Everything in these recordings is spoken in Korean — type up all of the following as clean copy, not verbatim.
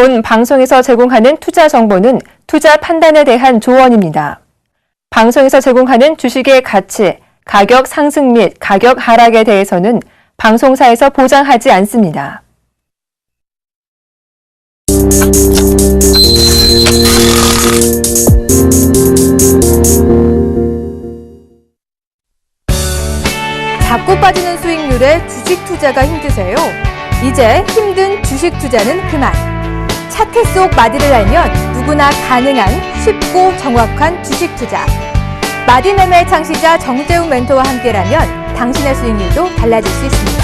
본 방송에서 제공하는 투자 정보는 투자 판단에 대한 조언입니다. 방송에서 제공하는 주식의 가치, 가격 상승 및 가격 하락에 대해서는 방송사에서 보장하지 않습니다. 자꾸 빠지는 수익률에 주식 투자가 힘드세요? 이제 힘든 주식 투자는 그만. 차트 속 마디를 알면 누구나 가능한 쉽고 정확한 주식 투자. 마디매매 창시자 정재욱 멘토와 함께라면 당신의 수익률도 달라질 수 있습니다.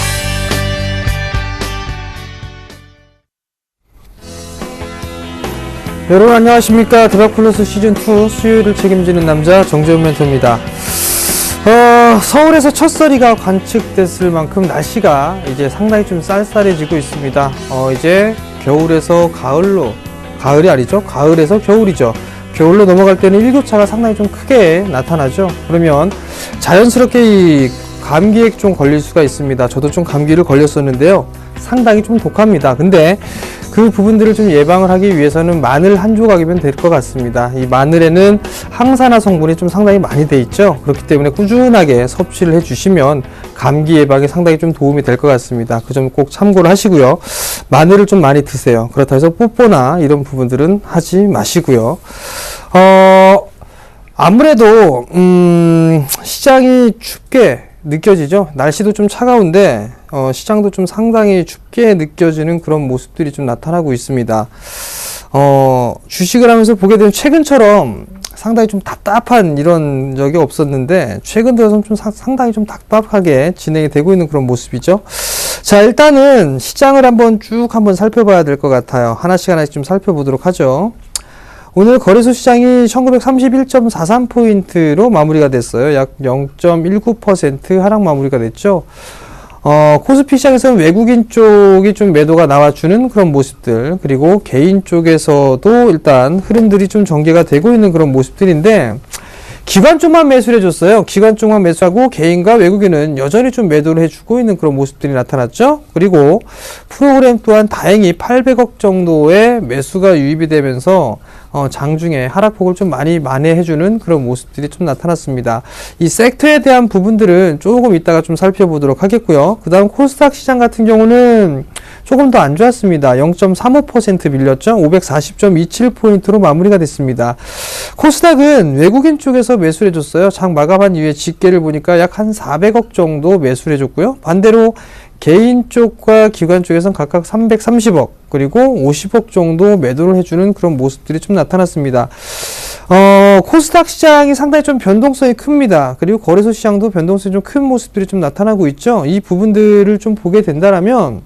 여러분 안녕하십니까. 드라큘러스 시즌2 수요일을 책임지는 남자 정재욱 멘토입니다. 서울에서 첫서리가 관측됐을 만큼 날씨가 이제 상당히 좀 쌀쌀해지고 있습니다. 이제 겨울에서 가을로, 가을이 아니죠? 가을에서 겨울이죠. 겨울로 넘어갈 때는 일교차가 상당히 좀 크게 나타나죠. 그러면 자연스럽게 이 감기에 좀 걸릴 수가 있습니다. 저도 좀 감기를 걸렸었는데요. 상당히 좀 독합니다. 근데 그 부분들을 좀 예방을 하기 위해서는 마늘 한 조각이면 될 것 같습니다. 이 마늘에는 항산화 성분이 좀 상당히 많이 돼 있죠. 그렇기 때문에 꾸준하게 섭취를 해주시면 감기 예방에 상당히 좀 도움이 될 것 같습니다. 그 점 꼭 참고를 하시고요. 마늘을 좀 많이 드세요. 그렇다고 해서 뽀뽀나 이런 부분들은 하지 마시고요. 아무래도 시장이 춥게 느껴지죠. 날씨도 좀 차가운데 시장도 좀 상당히 춥게 느껴지는 그런 모습들이 좀 나타나고 있습니다. 주식을 하면서 보게 되면 최근처럼 상당히 좀 답답한 이런 적이 없었는데 최근 들어서는 좀 상당히 좀 답답하게 진행이 되고 있는 그런 모습이죠. 자, 일단은 시장을 한번 쭉 살펴봐야 될 것 같아요. 하나씩 좀 살펴보도록 하죠. 오늘 거래소 시장이 1931.43포인트로 마무리가 됐어요. 약 0.19% 하락 마무리가 됐죠. 코스피 시장에서는 외국인 쪽이 좀 매도가 나와주는 그런 모습들, 그리고 개인 쪽에서도 일단 흐름들이 좀 전개가 되고 있는 그런 모습들인데, 기관 쪽만 매수를 해줬어요. 기관 쪽만 매수하고 개인과 외국인은 여전히 좀 매도를 해주고 있는 그런 모습들이 나타났죠. 그리고 프로그램 또한 다행히 800억 정도의 매수가 유입이 되면서 장중에 하락폭을 좀 많이 만회해주는 그런 모습들이 좀 나타났습니다. 이 섹터에 대한 부분들은 조금 이따가 좀 살펴보도록 하겠고요. 그 다음 코스닥 시장 같은 경우는 조금 더 안 좋았습니다. 0.35% 밀렸죠. 540.27포인트로 마무리가 됐습니다. 코스닥은 외국인 쪽에서 매수를 해줬어요. 장 마감한 이후에 집계를 보니까 약 한 400억 정도 매수를 해줬고요. 반대로 개인 쪽과 기관 쪽에서는 각각 330억 그리고 50억 정도 매도를 해주는 그런 모습들이 좀 나타났습니다. 코스닥 시장이 상당히 좀 변동성이 큽니다. 그리고 거래소 시장도 변동성이 좀 큰 모습들이 좀 나타나고 있죠. 이 부분들을 좀 보게 된다라면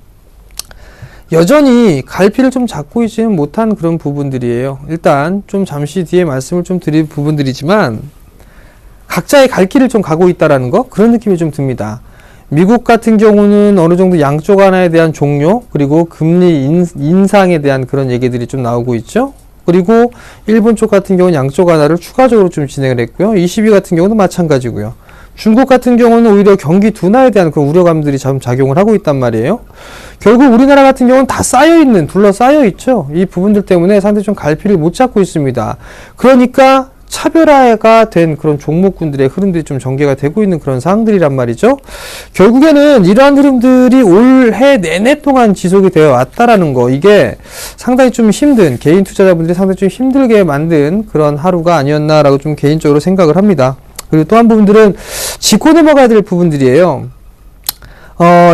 여전히 갈피를 좀 잡고 있지는 못한 그런 부분들이에요. 일단 좀 잠시 뒤에 말씀을 좀 드릴 부분들이지만 각자의 갈 길을 좀 가고 있다라는 거, 그런 느낌이 좀 듭니다. 미국 같은 경우는 어느 정도 양쪽 하나에 대한 종료, 그리고 금리 인상에 대한 그런 얘기들이 좀 나오고 있죠. 그리고 일본 쪽 같은 경우는 양쪽 하나를 추가적으로 좀 진행을 했고요. ECB 같은 경우는 마찬가지고요. 중국 같은 경우는 오히려 경기 둔화에 대한 그런 우려감들이 좀 작용을 하고 있단 말이에요. 결국 우리나라 같은 경우는 다 둘러싸여 있죠. 이 부분들 때문에 상당히 좀 갈피를 못 잡고 있습니다. 그러니까 차별화가 된 그런 종목군들의 흐름들이 좀 전개가 되고 있는 그런 상황들이란 말이죠. 결국에는 이러한 흐름들이 올해 내내 동안 지속이 되어 왔다라는 거, 이게 상당히 좀 힘든, 개인 투자자분들이 상당히 좀 힘들게 만든 그런 하루가 아니었나라고 좀 개인적으로 생각을 합니다. 그리고 또 한 부분들은 짚고 넘어가야 될 부분들이에요.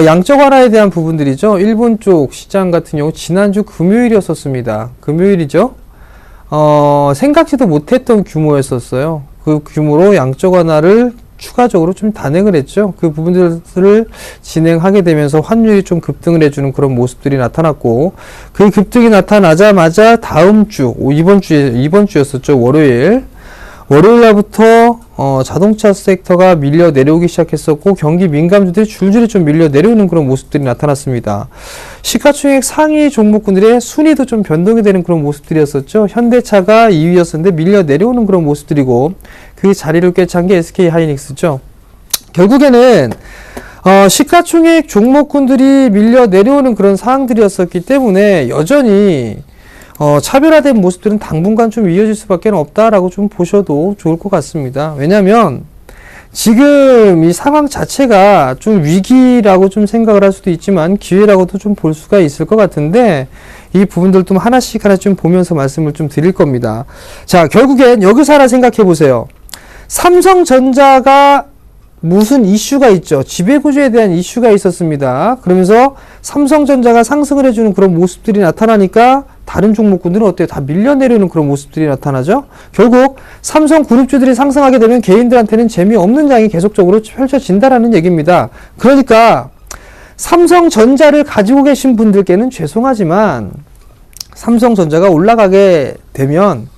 양적 완화에 대한 부분들이죠. 일본 쪽 시장 같은 경우 지난주 금요일이었었습니다. 금요일이죠. 생각지도 못했던 규모였었어요. 그 규모로 양적 완화를 추가적으로 좀 단행을 했죠. 그 부분들을 진행하게 되면서 환율이 좀 급등을 해주는 그런 모습들이 나타났고, 그 급등이 나타나자마자 다음 주, 이번 주였었죠. 월요일 날부터 자동차 섹터가 밀려 내려오기 시작했었고, 경기 민감주들이 줄줄이 좀 밀려 내려오는 그런 모습들이 나타났습니다. 시가총액 상위 종목군들의 순위도 좀 변동이 되는 그런 모습들이었었죠. 현대차가 2위였었는데 밀려 내려오는 그런 모습들이고, 그 자리를 꿰찬 게 SK하이닉스죠. 결국에는 시가총액 종목군들이 밀려 내려오는 그런 상황들이었었기 때문에 여전히 차별화된 모습들은 당분간 좀 이어질 수밖에 없다라고 좀 보셔도 좋을 것 같습니다. 왜냐하면 지금 이 상황 자체가 좀 위기라고 좀 생각을 할 수도 있지만 기회라고도 좀 볼 수가 있을 것 같은데 이 부분들 좀 하나씩 좀 보면서 말씀을 좀 드릴 겁니다. 자, 결국엔 여기서 하나 생각해 보세요. 삼성전자가 무슨 이슈가 있죠. 지배구조에 대한 이슈가 있었습니다. 그러면서 삼성전자가 상승을 해주는 그런 모습들이 나타나니까 다른 종목군들은 어때요? 다 밀려내려는 그런 모습들이 나타나죠. 결국 삼성그룹주들이 상승하게 되면 개인들한테는 재미없는 장이 계속적으로 펼쳐진다라는 얘기입니다. 그러니까 삼성전자를 가지고 계신 분들께는 죄송하지만 삼성전자가 올라가게 되면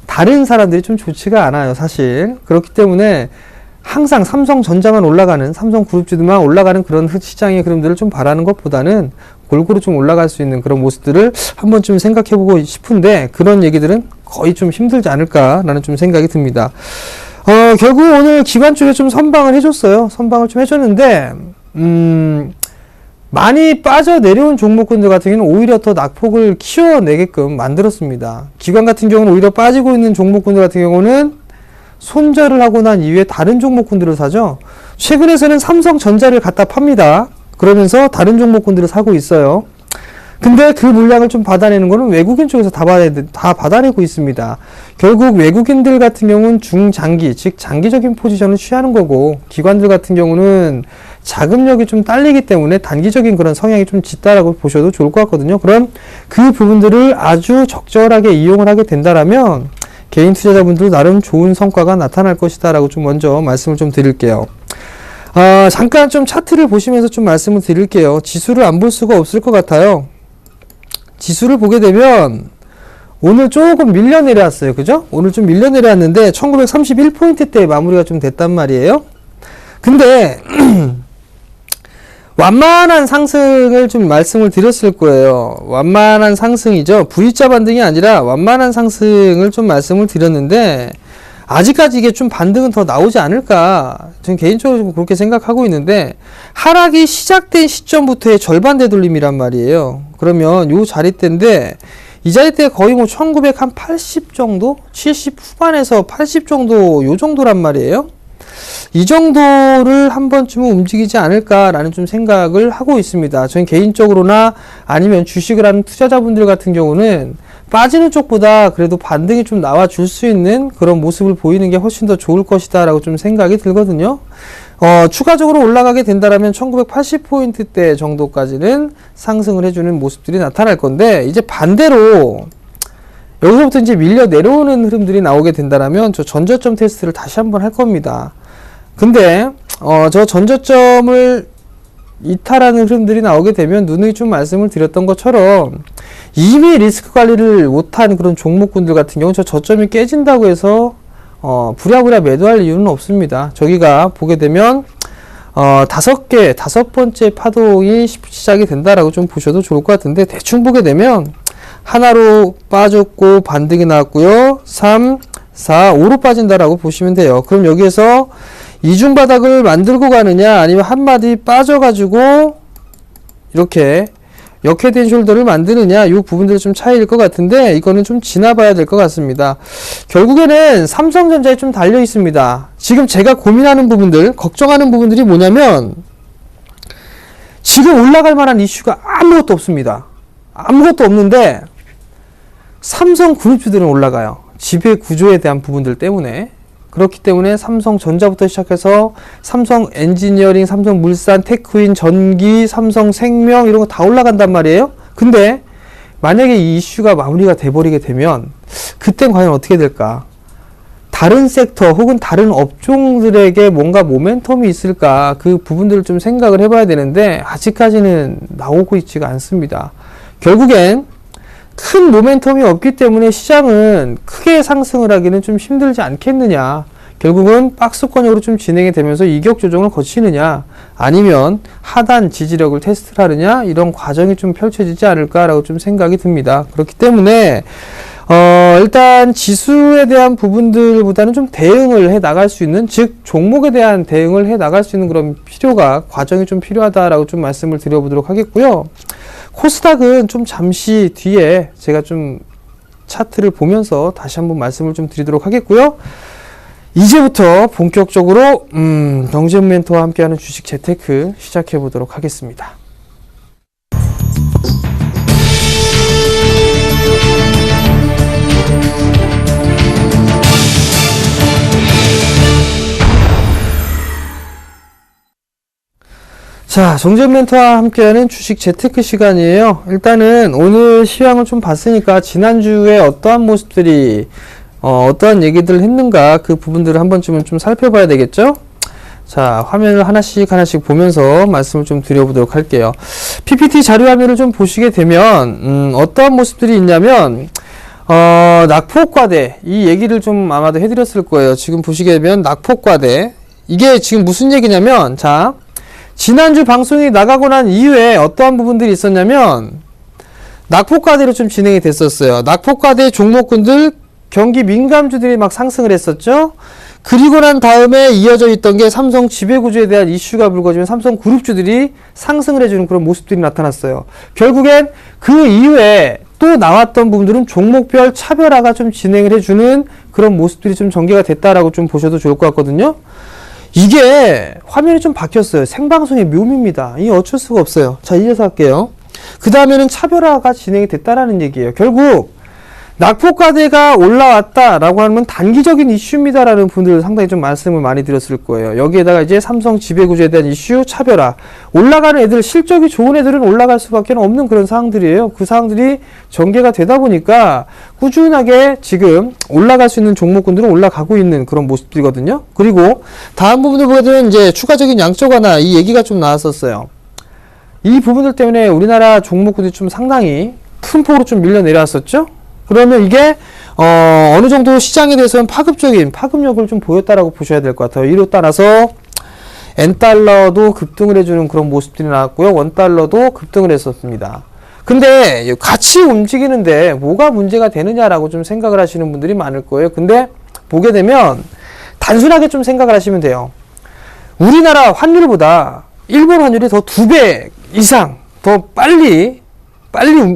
다른 사람들이 좀 좋지가 않아요, 사실. 그렇기 때문에 항상 삼성전자만 올라가는, 삼성그룹주들만 올라가는 그런 시장의 흐름들을 좀 바라는 것보다는 골고루 좀 올라갈 수 있는 그런 모습들을 한번 좀 생각해보고 싶은데 그런 얘기들은 거의 좀 힘들지 않을까라는 좀 생각이 듭니다. 결국 오늘 기관 쪽에 좀 선방을 해줬어요. 선방을 좀 해줬는데, 많이 빠져내려온 종목군들 같은 경우는 오히려 더 낙폭을 키워내게끔 만들었습니다. 기관 같은 경우는 오히려 빠지고 있는 종목군들 같은 경우는 손절을 하고 난 이후에 다른 종목군들을 사죠. 최근에서는 삼성전자를 갖다 팝니다. 그러면서 다른 종목군들을 사고 있어요. 근데 그 물량을 좀 받아내는 거는 외국인 쪽에서 다 받아내고 있습니다. 결국 외국인들 같은 경우는 중장기, 즉 장기적인 포지션을 취하는 거고 기관들 같은 경우는 자금력이 좀 딸리기 때문에 단기적인 그런 성향이 좀 짙다라고 보셔도 좋을 것 같거든요. 그럼 그 부분들을 아주 적절하게 이용을 하게 된다라면 개인 투자자분들도 나름 좋은 성과가 나타날 것이다 라고 좀 먼저 말씀을 좀 드릴게요. 잠깐 좀 차트를 보시면서 좀 말씀을 드릴게요. 지수를 안 볼 수가 없을 것 같아요. 지수를 보게 되면 오늘 조금 밀려 내려왔어요. 그죠? 오늘 좀 밀려 내려왔는데 1931포인트대에 마무리가 좀 됐단 말이에요. 근데 완만한 상승을 좀 말씀을 드렸을 거예요. 완만한 상승이죠. V자 반등이 아니라 완만한 상승을 좀 말씀을 드렸는데 아직까지 이게 좀 반등은 더 나오지 않을까 저는 개인적으로 좀 그렇게 생각하고 있는데 하락이 시작된 시점부터의 절반 되돌림이란 말이에요. 그러면 요 자리대인데 이 자리대 거의 뭐 1980 정도? 70 후반에서 80 정도 요 정도란 말이에요. 이 정도를 한 번쯤은 움직이지 않을까라는 좀 생각을 하고 있습니다. 저는 개인적으로나 아니면 주식을 하는 투자자분들 같은 경우는 빠지는 쪽보다 그래도 반등이 좀 나와 줄 수 있는 그런 모습을 보이는 게 훨씬 더 좋을 것이다 라고 좀 생각이 들거든요. 추가적으로 올라가게 된다라면 1980포인트대 정도까지는 상승을 해주는 모습들이 나타날 건데 이제 반대로 여기서부터 이제 밀려 내려오는 흐름들이 나오게 된다라면 저 전저점 테스트를 다시 한번 할 겁니다. 근데 저 전저점을 이탈하는 흐름들이 나오게 되면 누누이 좀 말씀을 드렸던 것처럼 이미 리스크 관리를 못한 그런 종목군들 같은 경우 저 저점이 깨진다고 해서 부랴부랴 매도할 이유는 없습니다. 저기가 보게 되면 다섯 번째 파동이 시작이 된다라고 좀 보셔도 좋을 것 같은데 대충 보게 되면 하나로 빠졌고 반등이 나왔고요. 3, 4, 5로 빠진다라고 보시면 돼요. 그럼 여기에서 이중바닥을 만들고 가느냐 아니면 한 마디 빠져가지고 이렇게 역헤드앤 숄더를 만드느냐 이 부분들이 좀 차이일 것 같은데 이거는 좀 지나봐야 될 것 같습니다. 결국에는 삼성전자에 좀 달려 있습니다. 지금 제가 고민하는 부분들 걱정하는 부분들이 뭐냐면 지금 올라갈 만한 이슈가 아무것도 없습니다. 아무것도 없는데 삼성그룹주들은 올라가요. 지배 구조에 대한 부분들 때문에. 그렇기 때문에 삼성전자부터 시작해서 삼성엔지니어링, 삼성물산, 테크윈, 전기, 삼성생명 이런 거 다 올라간단 말이에요. 근데 만약에 이 이슈가 마무리가 돼버리게 되면 그땐 과연 어떻게 될까? 다른 섹터 혹은 다른 업종들에게 뭔가 모멘텀이 있을까? 그 부분들을 좀 생각을 해봐야 되는데 아직까지는 나오고 있지가 않습니다. 결국엔 큰 모멘텀이 없기 때문에 시장은 크게 상승을 하기는 좀 힘들지 않겠느냐. 결국은 박스권역으로 좀 진행이 되면서 이격 조정을 거치느냐 아니면 하단 지지력을 테스트를 하느냐 이런 과정이 좀 펼쳐지지 않을까라고 좀 생각이 듭니다. 그렇기 때문에 일단 지수에 대한 부분들보다는 좀 대응을 해 나갈 수 있는 즉 종목에 대한 대응을 해 나갈 수 있는 그런 과정이 좀 필요하다라고 좀 말씀을 드려보도록 하겠고요. 코스닥은 좀 잠시 뒤에 제가 좀 차트를 보면서 다시 한번 말씀을 좀 드리도록 하겠고요. 이제부터 본격적으로 정재훈 멘토와 함께하는 주식 재테크 시작해 보도록 하겠습니다. 자, 정재훈 멘토와 함께하는 주식 재테크 시간이에요. 일단은 오늘 시황을 좀 봤으니까 지난주에 어떠한 모습들이 어떠한 얘기들을 했는가 그 부분들을 한 번쯤은 좀 살펴봐야 되겠죠? 자, 화면을 하나씩 보면서 말씀을 좀 드려보도록 할게요. PPT 자료 화면을 좀 보시게 되면 어떠한 모습들이 있냐면 낙폭과대 이 얘기를 좀 아마도 해드렸을 거예요. 지금 보시게 되면 낙폭과대 이게 지금 무슨 얘기냐면 자, 지난주 방송이 나가고 난 이후에 어떠한 부분들이 있었냐면 낙폭과대로 좀 진행이 됐었어요. 낙폭과대 종목군들 경기 민감주들이 막 상승을 했었죠. 그리고 난 다음에 이어져 있던 게 삼성 지배구조에 대한 이슈가 불거지면 삼성 그룹주들이 상승을 해주는 그런 모습들이 나타났어요. 결국엔 그 이후에 또 나왔던 부분들은 종목별 차별화가 좀 진행을 해주는 그런 모습들이 좀 전개가 됐다라고 좀 보셔도 좋을 것 같거든요. 이게 화면이 좀 바뀌었어요. 생방송의 묘미입니다. 이게 어쩔 수가 없어요. 자, 이어서 할게요. 그 다음에는 차별화가 진행이 됐다라는 얘기예요. 결국 낙폭과대가 올라왔다라고 하면 단기적인 이슈입니다라는 분들 상당히 좀 말씀을 많이 드렸을 거예요. 여기에다가 이제 삼성 지배구조에 대한 이슈, 차별화. 올라가는 애들, 실적이 좋은 애들은 올라갈 수밖에 없는 그런 사항들이에요. 그 사항들이 전개가 되다 보니까 꾸준하게 지금 올라갈 수 있는 종목군들은 올라가고 있는 그런 모습들이거든요. 그리고 다음 부분을 보게 되면 이제 추가적인 양적 완화 이 얘기가 좀 나왔었어요. 이 부분들 때문에 우리나라 종목군들이 좀 상당히 큰 폭으로 좀 밀려 내려왔었죠. 그러면 이게 어느 정도 시장에 대해서는 파급력을 좀 보였다라고 보셔야 될 것 같아요. 이로 따라서 N달러도 급등을 해주는 그런 모습들이 나왔고요. 원달러도 급등을 했었습니다. 근데 같이 움직이는데 뭐가 문제가 되느냐라고 좀 생각을 하시는 분들이 많을 거예요. 근데 보게 되면 단순하게 좀 생각을 하시면 돼요. 우리나라 환율보다 일본 환율이 더 2배 이상 더 빨리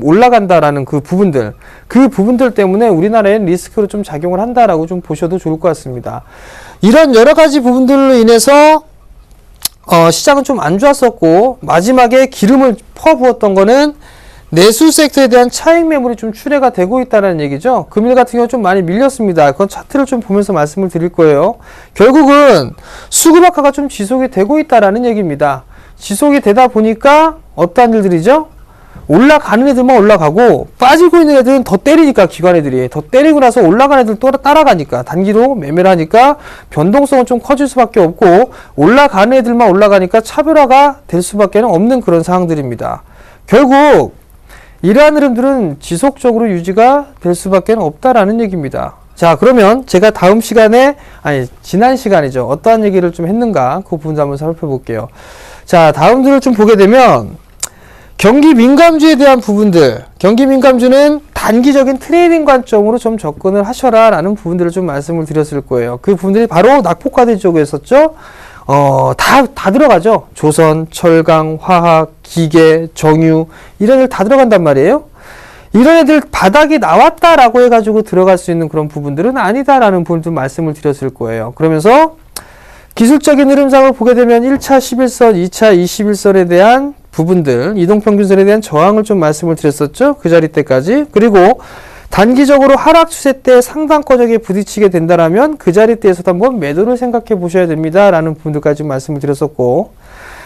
올라간다라는 그 부분들 때문에 우리나라엔 리스크로 좀 작용을 한다라고 좀 보셔도 좋을 것 같습니다. 이런 여러 가지 부분들로 인해서 시장은 좀 안 좋았었고 마지막에 기름을 퍼부었던 거는 내수 섹터에 대한 차익 매물이 좀 출회가 되고 있다는 얘기죠. 금일 같은 경우 좀 많이 밀렸습니다. 그건 차트를 좀 보면서 말씀을 드릴 거예요. 결국은 수급 악화가 좀 지속이 되고 있다라는 얘기입니다. 지속이 되다 보니까 어떠한 일들이죠? 올라가는 애들만 올라가고 빠지고 있는 애들은 더 때리니까 기관 애들이 더 때리고 나서 올라가는 애들 또 따라가니까 단기로 매매를 하니까 변동성은 좀 커질 수밖에 없고 올라가는 애들만 올라가니까 차별화가 될 수밖에 없는 그런 상황들입니다. 결국 이러한 흐름들은 지속적으로 유지가 될 수밖에 없다라는 얘기입니다. 자, 그러면 제가 지난 시간이죠. 어떠한 얘기를 좀 했는가 그 부분도 한번 살펴볼게요. 자, 다음들을 좀 보게 되면 경기 민감주에 대한 부분들, 경기 민감주는 단기적인 트레이딩 관점으로 좀 접근을 하셔라 라는 부분들을 좀 말씀을 드렸을 거예요. 그 부분들이 바로 낙폭과대 쪽에 있었죠. 다 들어가죠. 조선, 철강, 화학, 기계, 정유 이런 애들 다 들어간단 말이에요. 이런 애들 바닥이 나왔다라고 해가지고 들어갈 수 있는 그런 부분들은 아니다라는 부분도 말씀을 드렸을 거예요. 그러면서 기술적인 흐름상을 보게 되면 1차 11선, 2차 21선에 대한 부분들, 이동평균선에 대한 저항을 좀 말씀을 드렸었죠. 그 자리 때까지. 그리고 단기적으로 하락 추세 때 상단권역에 부딪히게 된다라면 그 자리 때에서도 한번 매도를 생각해 보셔야 됩니다. 라는 부분들까지 말씀을 드렸었고,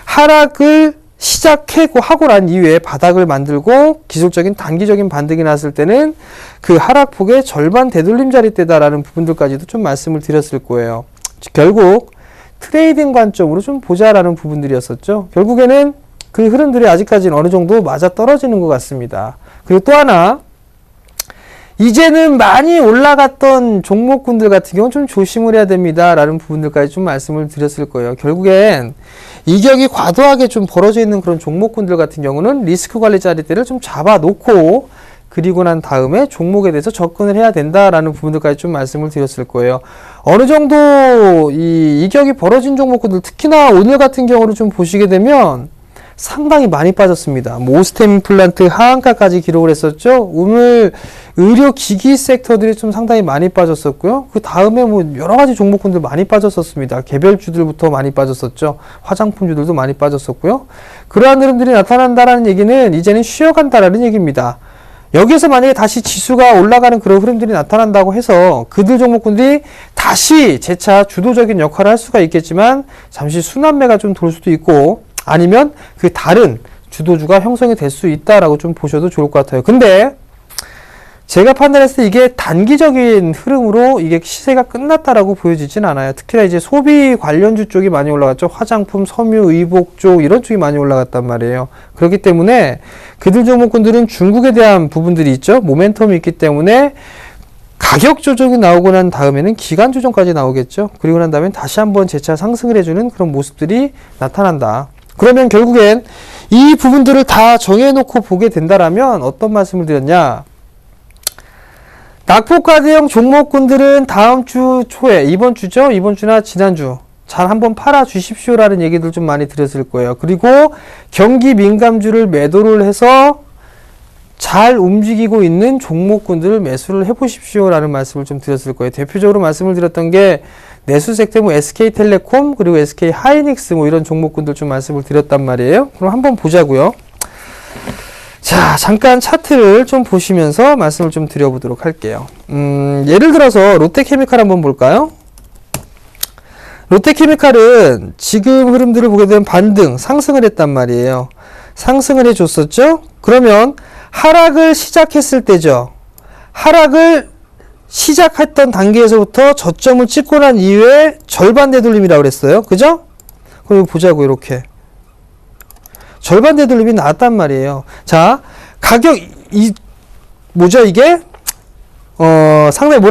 하락을 하고 난 이후에 바닥을 만들고 기술적인 단기적인 반등이 났을 때는 그 하락폭의 절반 되돌림 자리 때다라는 부분들까지도 좀 말씀을 드렸을 거예요. 결국 트레이딩 관점으로 좀 보자라는 부분들이었었죠. 결국에는 그 흐름들이 아직까지는 어느 정도 맞아 떨어지는 것 같습니다. 그리고 또 하나, 이제는 많이 올라갔던 종목군들 같은 경우는 좀 조심을 해야 됩니다. 라는 부분들까지 좀 말씀을 드렸을 거예요. 결국엔 이격이 과도하게 좀 벌어져 있는 그런 종목군들 같은 경우는 리스크 관리 자리대를 좀 잡아놓고 그리고 난 다음에 종목에 대해서 접근을 해야 된다라는 부분들까지 좀 말씀을 드렸을 거예요. 어느 정도 이 이격이 벌어진 종목군들, 특히나 오늘 같은 경우를 좀 보시게 되면 상당히 많이 빠졌습니다. 오스템 임플란트 하한가까지 기록을 했었죠. 오늘 의료기기 섹터들이 좀 상당히 많이 빠졌었고요. 그 다음에 뭐 여러 가지 종목군들 많이 빠졌었습니다. 개별주들부터 많이 빠졌었죠. 화장품주들도 많이 빠졌었고요. 그러한 흐름들이 나타난다라는 얘기는 이제는 쉬어간다라는 얘기입니다. 여기에서 만약에 다시 지수가 올라가는 그런 흐름들이 나타난다고 해서 그들 종목군들이 다시 재차 주도적인 역할을 할 수가 있겠지만 잠시 순환매가 좀 돌 수도 있고 아니면 그 다른 주도주가 형성이 될 수 있다라고 좀 보셔도 좋을 것 같아요. 근데 제가 판단했을 때 이게 단기적인 흐름으로 이게 시세가 끝났다라고 보여지진 않아요. 특히나 이제 소비 관련주 쪽이 많이 올라갔죠. 화장품, 섬유, 의복 쪽 이런 쪽이 많이 올라갔단 말이에요. 그렇기 때문에 그들 종목군들은 중국에 대한 부분들이 있죠. 모멘텀이 있기 때문에 가격 조정이 나오고 난 다음에는 기간 조정까지 나오겠죠. 그리고 난 다음에 다시 한번 재차 상승을 해주는 그런 모습들이 나타난다. 그러면 결국엔 이 부분들을 다 정해놓고 보게 된다라면 어떤 말씀을 드렸냐? 낙폭과대형 종목군들은 다음 주 초에, 이번 주죠? 이번 주나 지난주 잘 한번 팔아 주십시오라는 얘기들 좀 많이 드렸을 거예요. 그리고 경기 민감주를 매도를 해서 잘 움직이고 있는 종목군들을 매수를 해보십시오라는 말씀을 좀 드렸을 거예요. 대표적으로 말씀을 드렸던 게 내수 섹터 뭐 SK텔레콤 그리고 SK하이닉스 뭐 이런 종목군들 좀 말씀을 드렸단 말이에요. 그럼 한번 보자고요. 자, 잠깐 차트를 좀 보시면서 말씀을 좀 드려보도록 할게요. 예를 들어서 롯데케미칼 한번 볼까요? 롯데케미칼은 지금 흐름들을 보게 되면 반등, 상승을 했단 말이에요. 상승을 해줬었죠? 그러면 하락을 시작했을 때죠. 하락을 시작했던 단계에서부터 저점을 찍고 난 이후에 절반 되돌림이라고 그랬어요. 그죠? 그럼 이거 보자고, 이렇게. 절반 되돌림이 나왔단 말이에요. 자, 가격, 뭐죠, 이게? 상당히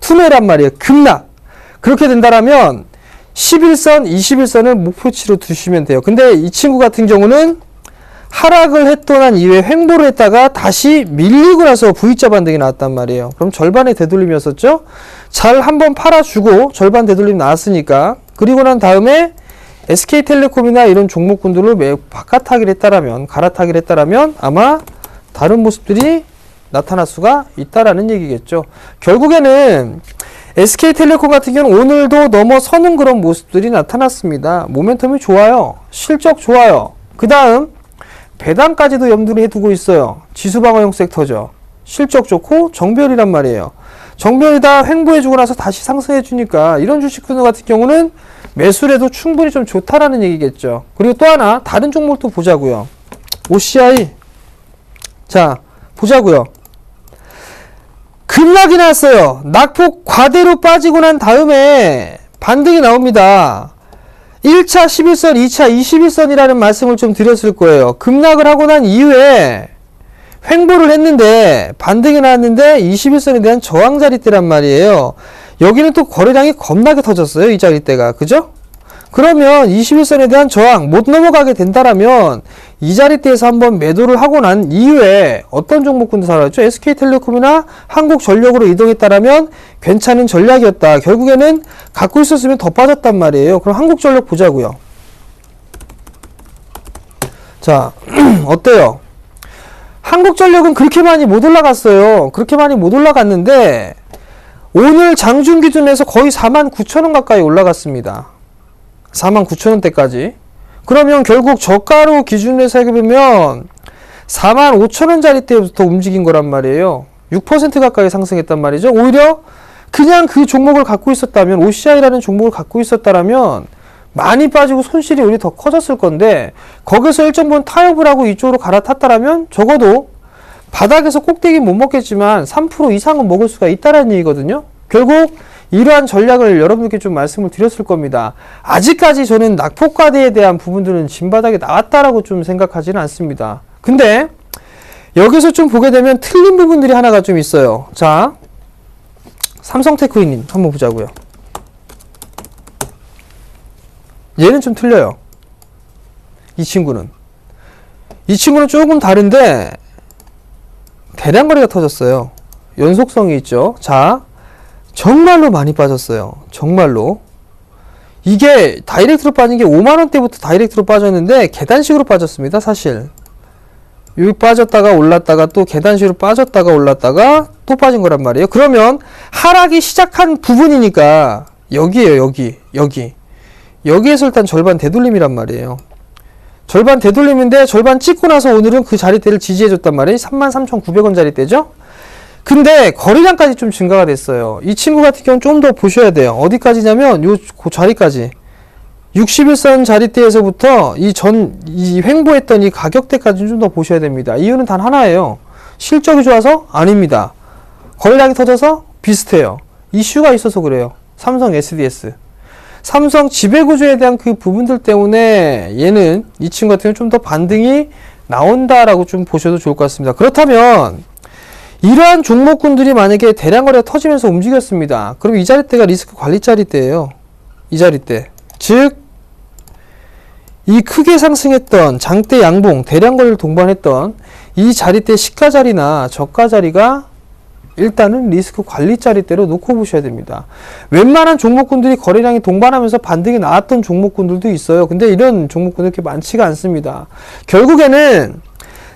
투매란 말이에요. 급락. 그렇게 된다라면, 11선, 21선을 목표치로 두시면 돼요. 근데 이 친구 같은 경우는 하락을 했던 이후에 횡보를 했다가 다시 밀리고 나서 V자 반등이 나왔단 말이에요. 그럼 절반의 되돌림이었었죠? 잘 한번 팔아주고 절반 되돌림 나왔으니까. 그리고 난 다음에 SK텔레콤이나 이런 종목군들을 매우 바깥하기를 했다라면, 갈아타기를 했다라면 아마 다른 모습들이 나타날 수가 있다라는 얘기겠죠. 결국에는 SK텔레콤 같은 경우는 오늘도 넘어서는 그런 모습들이 나타났습니다. 모멘텀이 좋아요. 실적 좋아요. 그 다음 배당까지도 염두를 해두고 있어요. 지수방어용 섹터죠. 실적 좋고 정별이란 말이에요. 정별이 다 횡보해주고 나서 다시 상승해주니까 이런 주식군들 같은 경우는 매수를 해도 충분히 좀 좋다라는 얘기겠죠. 그리고 또 하나 다른 종목도 보자고요. OCI 자 보자고요. 급락이 났어요. 낙폭 과대로 빠지고 난 다음에 반등이 나옵니다. 1차 11선, 2차 21선이라는 말씀을 좀 드렸을 거예요. 급락을 하고 난 이후에 횡보를 했는데 반등이 나왔는데 21선에 대한 저항 자리대란 말이에요. 여기는 또 거래량이 겁나게 터졌어요. 이 자리대가. 그죠? 그러면 21선에 대한 저항 못 넘어가게 된다라면 이 자리대에서 한번 매도를 하고 난 이후에 어떤 종목군도 살아있죠? SK텔레콤이나 한국전력으로 이동했다라면 괜찮은 전략이었다. 결국에는 갖고 있었으면 더 빠졌단 말이에요. 그럼 한국전력 보자고요. 자, 어때요? 한국전력은 그렇게 많이 못 올라갔어요. 그렇게 많이 못 올라갔는데 오늘 장중 기준에서 거의 49,000원 가까이 올라갔습니다. 49,000원대까지. 그러면 결국 저가로 기준으로 살펴보면 45,000원짜리 때부터 움직인 거란 말이에요. 6% 가까이 상승했단 말이죠. 오히려 그냥 그 종목을 갖고 있었다면, OCI라는 종목을 갖고 있었다면 많이 빠지고 손실이 오히려 더 커졌을 건데 거기서 일정 부분 타협을 하고 이쪽으로 갈아탔다면 적어도 바닥에서 꼭대기 못 먹겠지만 3% 이상은 먹을 수가 있다는 얘기거든요. 결국 이러한 전략을 여러분께 좀 말씀을 드렸을 겁니다. 아직까지 저는 낙폭과대에 대한 부분들은 진바닥에 나왔다라고 좀 생각하지는 않습니다. 근데 여기서 좀 보게 되면 틀린 부분들이 하나가 좀 있어요. 자, 삼성테크닉 한번 보자고요. 얘는 좀 틀려요. 이 친구는 조금 다른데 대량거래가 터졌어요. 연속성이 있죠. 자, 정말로 많이 빠졌어요. 정말로. 이게 다이렉트로 빠진 게 5만원대부터 다이렉트로 빠졌는데 계단식으로 빠졌습니다. 사실 여기 빠졌다가 올랐다가 또 계단식으로 빠졌다가 올랐다가 또 빠진 거란 말이에요. 그러면 하락이 시작한 부분이니까 여기에요. 여기에서 일단 절반 되돌림이란 말이에요. 절반 되돌림인데 절반 찍고 나서 오늘은 그 자리대를 지지해줬단 말이에요. 33,900원 자리대죠. 근데 거래량까지 좀 증가가 됐어요. 이 친구 같은 경우는 좀 더 보셔야 돼요. 어디까지냐면 그 자리까지 61선 자리대에서부터 이 횡보했던 이 가격대까지 좀 더 보셔야 됩니다. 이유는 단 하나예요. 실적이 좋아서? 아닙니다. 거래량이 터져서? 비슷해요. 이슈가 있어서 그래요. 삼성 SDS. 삼성 지배구조에 대한 그 부분들 때문에 얘는 이 친구 같은 경우는 좀 더 반등이 나온다라고 좀 보셔도 좋을 것 같습니다. 그렇다면 이러한 종목군들이 만약에 대량 거래가 터지면서 움직였습니다. 그럼 이 자리대가 리스크 관리 자리대예요. 이 자리대. 즉, 이 크게 상승했던 장대 양봉, 대량 거래를 동반했던 이 자리대 시가 자리나 저가 자리가 일단은 리스크 관리 자리대로 놓고 보셔야 됩니다. 웬만한 종목군들이 거래량이 동반하면서 반등이 나왔던 종목군들도 있어요. 근데 이런 종목군들 그렇게 많지가 않습니다. 결국에는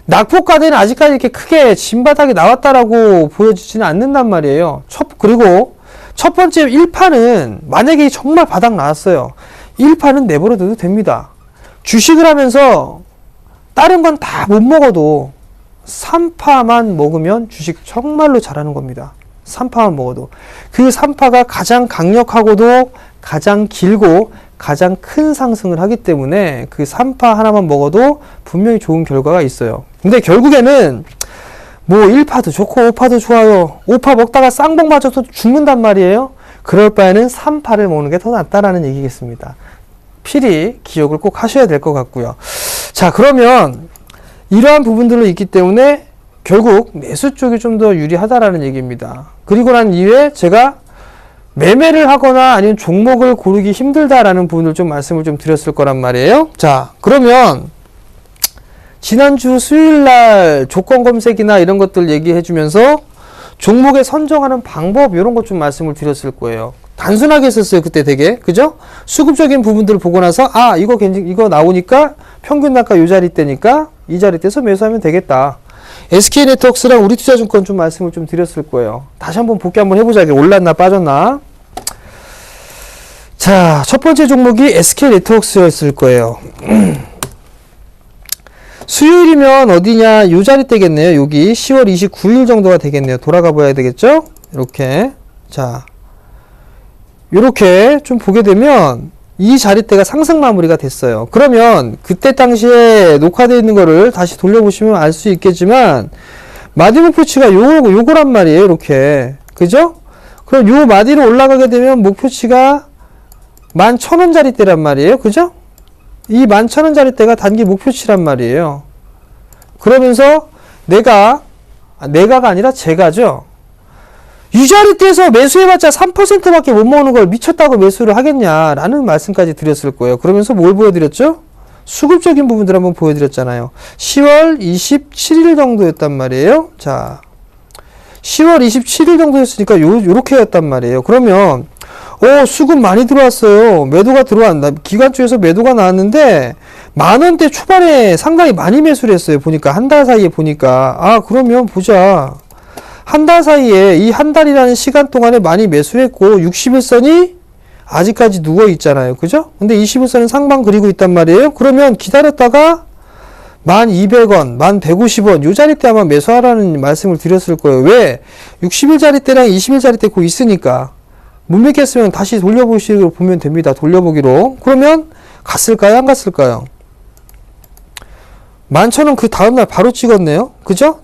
낙폭과대는 아직까지 이렇게 크게 진바닥이 나왔다라고 보여지지는 않는단 말이에요. 그리고 첫 번째 1파는 만약에 정말 바닥 나왔어요. 1파는 내버려둬도 됩니다. 주식을 하면서 다른 건 다 못 먹어도 3파만 먹으면 주식 정말로 잘하는 겁니다. 3파만 먹어도. 그 3파가 가장 강력하고도 가장 길고 가장 큰 상승을 하기 때문에 그 3파 하나만 먹어도 분명히 좋은 결과가 있어요. 근데 결국에는 뭐 1파도 좋고 5파도 좋아요. 5파 먹다가 쌍봉 맞아서 죽는단 말이에요. 그럴 바에는 3파를 먹는 게 더 낫다라는 얘기겠습니다. 필히 기억을 꼭 하셔야 될 것 같고요. 자, 그러면 이러한 부분들로 있기 때문에 결국 매수 쪽이 좀 더 유리하다라는 얘기입니다. 그리고 난 이후에 제가 매매를 하거나 아니면 종목을 고르기 힘들다라는 부분을 좀 말씀을 좀 드렸을 거란 말이에요. 자, 그러면 지난주 수요일날 조건 검색이나 이런 것들 얘기해 주면서 종목에 선정하는 방법 이런 것 좀 말씀을 드렸을 거예요. 단순하게 했었어요. 그때 되게. 그죠? 수급적인 부분들을 보고 나서 이거 나오니까 평균 단가 요 자리대니까 이 자리대에서 매수하면 되겠다. SK네트워크스랑 우리투자증권 좀 말씀을 좀 드렸을 거예요. 다시 한번 복귀 한번 해보자. 이게 올랐나 빠졌나? 자, 첫 번째 종목이 SK네트워크스였을 거예요. 수요일이면 어디냐? 요 자리대겠네요. 여기 10월 29일 정도가 되겠네요. 돌아가 봐야 되겠죠? 이렇게. 자, 요렇게 좀 보게 되면 이 자리대가 상승 마무리가 됐어요. 그러면 그때 당시에 녹화되어 있는 거를 다시 돌려보시면 알 수 있겠지만 마디 목표치가 요거란 말이에요. 이렇게. 그죠? 그럼 요 마디로 올라가게 되면 목표치가 11,000원 자리대란 말이에요. 그죠? 이 11,000원 자리대가 단기 목표치란 말이에요. 그러면서 내가가 아니라 제가죠. 이 자리대에서 매수해봤자 3%밖에 못 먹는 걸 미쳤다고 매수를 하겠냐라는 말씀까지 드렸을 거예요. 그러면서 뭘 보여드렸죠? 수급적인 부분들 한번 보여드렸잖아요. 10월 27일 정도였단 말이에요. 자, 10월 27일 정도였으니까 요렇게였단 말이에요. 그러면 수급 많이 들어왔어요. 매도가 들어왔나? 기관주에서 매도가 나왔는데 10,000원대 초반에 상당히 많이 매수를 했어요. 보니까 한 달 사이에 보니까 그러면 보자. 한 달 사이에 이 한 달이라는 시간 동안에 많이 매수를 했고 61선이 아직까지 누워 있잖아요. 그죠? 근데 21선은 상방 그리고 있단 말이에요. 그러면 기다렸다가 1,200원, 1,150원 요 자리대 아마 매수하라는 말씀을 드렸을 거예요. 왜? 60일자리대랑 20일자리대 고 있으니까 못 믿겠으면 다시 돌려보시기로 보면 됩니다. 돌려보기로. 그러면 갔을까요? 안 갔을까요? 11,000원 그 다음날 바로 찍었네요. 그죠?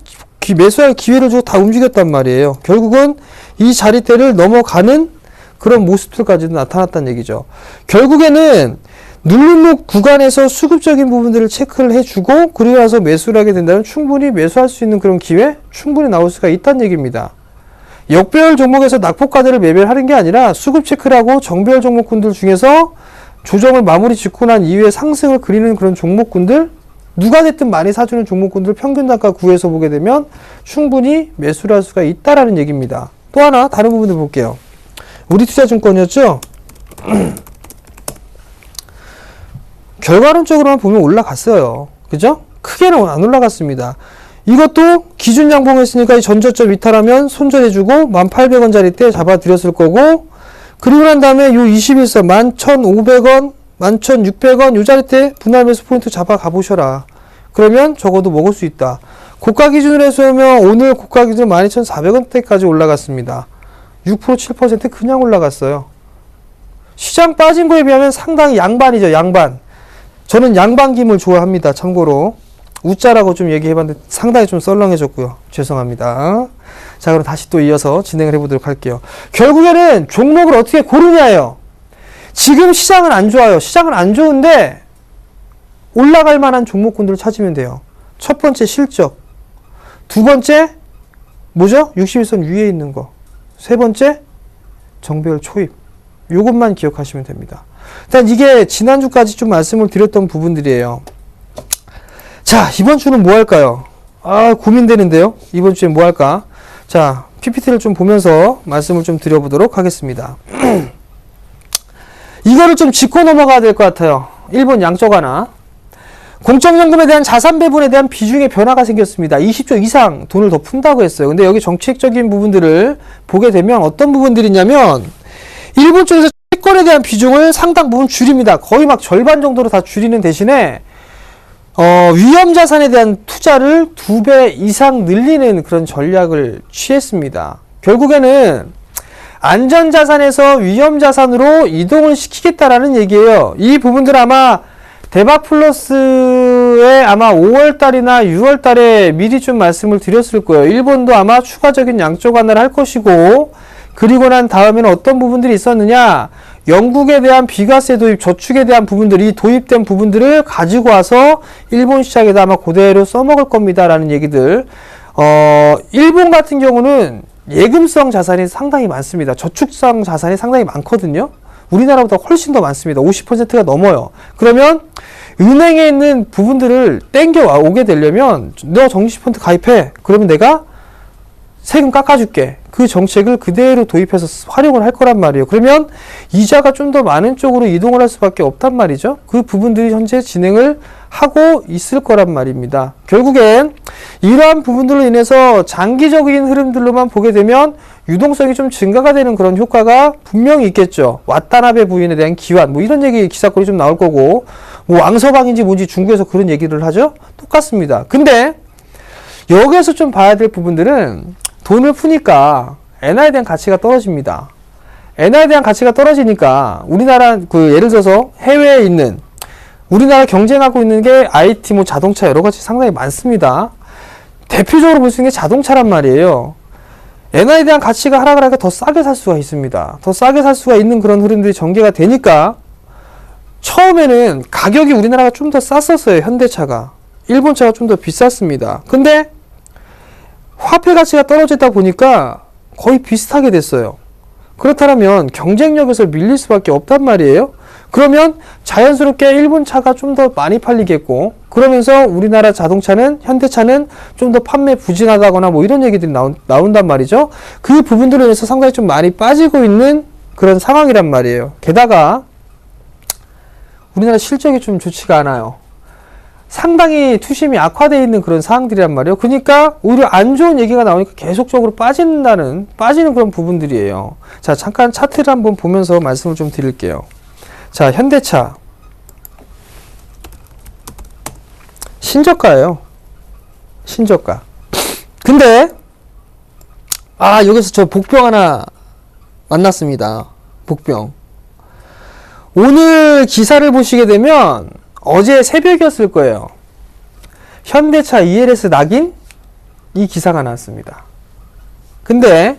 매수할 기회를 주고 다 움직였단 말이에요. 결국은 이 자리대를 넘어가는 그런 모습들까지도 나타났다는 얘기죠. 결국에는 누르목 구간에서 수급적인 부분들을 체크를 해주고 그리고 나서 매수를 하게 된다면 충분히 매수할 수 있는 그런 기회 충분히 나올 수가 있다는 얘기입니다. 역배열 종목에서 낙폭과대를 매매를 하는 게 아니라 수급 체크를 하고 정배열 종목군들 중에서 조정을 마무리 짓고 난 이후에 상승을 그리는 그런 종목군들 누가 됐든 많이 사주는 종목군들 평균 단가 구에서 보게 되면 충분히 매수를 할 수가 있다라는 얘기입니다. 또 하나 다른 부분들 볼게요. 우리투자증권이었죠? 결과론적으로만 보면 올라갔어요. 그죠? 크게는 안 올라갔습니다. 이것도 기준 양봉했으니까 이 전저점 이탈하면 손절해주고 1,800원짜리 때 잡아드렸을 거고, 그리고 난 다음에 요 21선 11,500원, 11,600원 요 자리 때 분할 매수 포인트 잡아 가보셔라. 그러면 적어도 먹을 수 있다. 고가 기준으로 해서 보면 오늘 고가 기준 12,400원대까지 올라갔습니다. 6% 7% 그냥 올라갔어요. 시장 빠진 거에 비하면 상당히 양반이죠. 양반. 저는 양반김을 좋아합니다. 참고로 우짜라고 좀 얘기해봤는데 상당히 좀 썰렁해졌고요. 죄송합니다. 자, 그럼 다시 또 이어서 진행을 해보도록 할게요. 결국에는 종목을 어떻게 고르냐예요. 지금 시장은 안 좋아요. 시장은 안 좋은데 올라갈 만한 종목군들을 찾으면 돼요. 첫 번째 실적, 두 번째 뭐죠? 61선 위에 있는 거, 세 번째 정배열 초입. 요것만 기억하시면 됩니다. 일단 이게 지난주까지 좀 말씀을 드렸던 부분들이에요. 자, 이번 주는 뭐 할까요? 아, 고민되는데요. 이번 주에 뭐 할까? 자, PPT를 좀 보면서 말씀을 좀 드려보도록 하겠습니다. 이거를 좀 짚고 넘어가야 될 것 같아요. 1번 양쪽 하나. 공적연금에 대한 자산 배분에 대한 비중의 변화가 생겼습니다. 20조 이상 돈을 더 푼다고 했어요. 근데 여기 정책적인 부분들을 보게 되면 어떤 부분들이 있냐면, 일본 쪽에서 채권에 대한 비중을 상당 부분 줄입니다. 거의 막 절반 정도로 다 줄이는 대신에 위험 자산에 대한 투자를 2배 이상 늘리는 그런 전략을 취했습니다. 결국에는 안전 자산에서 위험 자산으로 이동을 시키겠다라는 얘기예요. 이 부분들 아마 대박 플러스에 아마 5월달이나 6월달에 미리 좀 말씀을 드렸을 거예요. 일본도 아마 추가적인 양적 완화를 할 것이고, 그리고 난 다음에는 어떤 부분들이 있었느냐, 영국에 대한 비과세 도입, 저축에 대한 부분들이 도입된 부분들을 가지고 와서 일본 시장에다 아마 그대로 써먹을 겁니다 라는 얘기들. 일본 같은 경우는 예금성 자산이 상당히 많습니다. 저축성 자산이 상당히 많거든요. 우리나라보다 훨씬 더 많습니다. 50%가 넘어요. 그러면 은행에 있는 부분들을 땡겨 오게 되려면 너 정시펀드 가입해. 그러면 내가 세금 깎아줄게. 그 정책을 그대로 도입해서 활용을 할 거란 말이에요. 그러면 이자가 좀 더 많은 쪽으로 이동을 할 수밖에 없단 말이죠. 그 부분들이 현재 진행을 하고 있을 거란 말입니다. 결국엔 이러한 부분들로 인해서 장기적인 흐름들로만 보게 되면 유동성이 좀 증가가 되는 그런 효과가 분명히 있겠죠. 와타나베 부인에 대한 기환, 뭐 이런 얘기 기사거리 좀 나올 거고, 뭐 왕서방인지 뭔지 중국에서 그런 얘기를 하죠. 똑같습니다. 근데 여기에서 좀 봐야 될 부분들은 돈을 푸니까 엔화에 대한 가치가 떨어집니다. 엔화에 대한 가치가 떨어지니까 우리나라 예를 들어서 해외에 있는 우리나라 경쟁하고 있는 게 IT, 뭐 자동차 여러 가지 상당히 많습니다. 대표적으로 볼 수 있는 게 자동차란 말이에요. 엔화에 대한 가치가 하락을 하니까 더 싸게 살 수가 있습니다. 더 싸게 살 수가 있는 그런 흐름들이 전개가 되니까 처음에는 가격이 우리나라가 좀 더 쌌었어요. 현대차가. 일본차가 좀 더 비쌌습니다. 근데 화폐 가치가 떨어지다 보니까 거의 비슷하게 됐어요. 그렇다면 경쟁력에서 밀릴 수밖에 없단 말이에요. 그러면 자연스럽게 일본 차가 좀 더 많이 팔리겠고, 그러면서 우리나라 자동차는, 현대차는 좀 더 판매 부진하다거나 뭐 이런 얘기들이 나온단 말이죠. 그 부분들로 인해서 상당히 좀 많이 빠지고 있는 그런 상황이란 말이에요. 게다가 우리나라 실적이 좀 좋지가 않아요. 상당히 투심이 악화되어 있는 그런 상황들이란 말이에요. 그러니까 오히려 안 좋은 얘기가 나오니까 계속적으로 빠지는 그런 부분들이에요. 자, 잠깐 차트를 한번 보면서 말씀을 좀 드릴게요. 자, 현대차. 신저가예요. 신저가. 근데, 여기서 저 복병 하나 만났습니다. 복병. 오늘 기사를 보시게 되면, 어제 새벽이었을 거예요. 현대차 ELS 낙인? 이 기사가 나왔습니다. 근데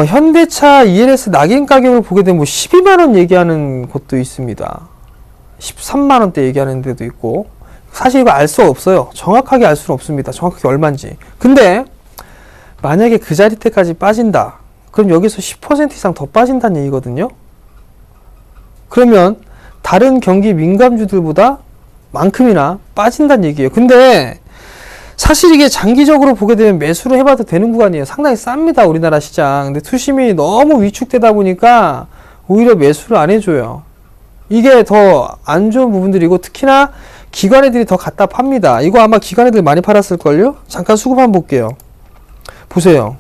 현대차 ELS 낙인 가격을 보게 되면 뭐 12만원 얘기하는 곳도 있습니다. 13만원대 얘기하는 데도 있고, 사실 이거 알 수 없어요. 정확하게 알 수는 없습니다. 정확하게 얼마인지. 근데 만약에 그 자리 때까지 빠진다. 그럼 여기서 10% 이상 더 빠진다는 얘기거든요. 그러면 다른 경기 민감주들보다 만큼이나 빠진다는 얘기예요. 근데 사실 이게 장기적으로 보게 되면 매수를 해봐도 되는 구간이에요. 상당히 쌉니다, 우리나라 시장. 근데 투심이 너무 위축되다 보니까 오히려 매수를 안 해줘요. 이게 더 안 좋은 부분들이고, 특히나 기관애들이 더 갖다 팝니다. 이거 아마 기관애들 많이 팔았을걸요? 잠깐 수급 한번 볼게요. 보세요.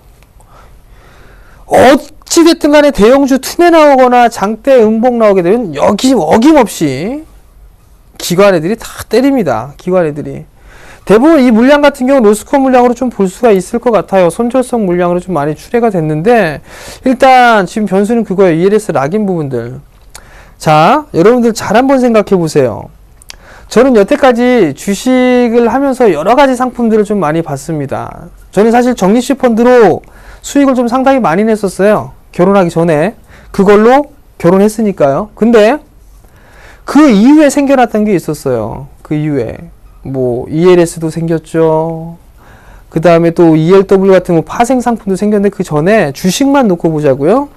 어찌됐든 간에 대형주 투매 나오거나 장대 음봉 나오게 되면 어김없이 기관애들이 다 때립니다. 기관애들이. 대부분 이 물량 같은 경우 로스코 물량으로 좀 볼 수가 있을 것 같아요. 손절성 물량으로 좀 많이 출회가 됐는데, 일단 지금 변수는 그거예요. ELS 락인 부분들. 자, 여러분들 잘 한번 생각해 보세요. 저는 여태까지 주식을 하면서 여러 가지 상품들을 좀 많이 봤습니다. 저는 사실 적립식 펀드로 수익을 좀 상당히 많이 냈었어요. 결혼하기 전에. 그걸로 결혼했으니까요. 근데 그 이후에 생겨났던 게 있었어요. 그 이후에. 뭐 ELS도 생겼죠. 그 다음에 또 ELW 같은 뭐 파생 상품도 생겼는데, 그 전에 주식만 놓고 보자고요.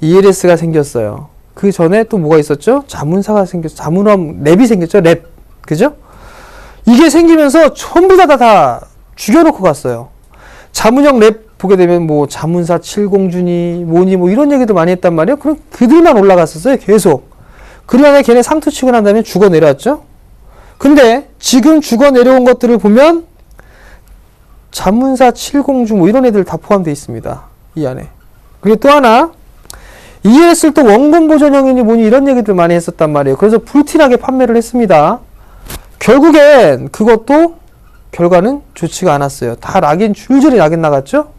ELS가 생겼어요. 그 전에 또 뭐가 있었죠? 자문사가 생겼죠. 자문업 랩이 생겼죠. 랩. 그죠? 이게 생기면서 전부 다 죽여놓고 갔어요. 자문형 랩 보게 되면 뭐 자문사 70주니 뭐니 뭐 이런 얘기도 많이 했단 말이에요. 그럼 그들만 올라갔었어요. 계속. 그러나 걔네 상투 치고 난 다음에 죽어 내려왔죠. 근데 지금 죽어 내려온 것들을 보면 자문사 70주 뭐 이런 애들 다 포함되어 있습니다. 이 안에. 그리고 또 하나, ELS를 또 원금 보전형이니 뭐니 이런 얘기들 많이 했었단 말이에요. 그래서 불티나게 판매를 했습니다. 결국엔 그것도 결과는 좋지가 않았어요. 다 락인, 줄줄이 락인 나갔죠?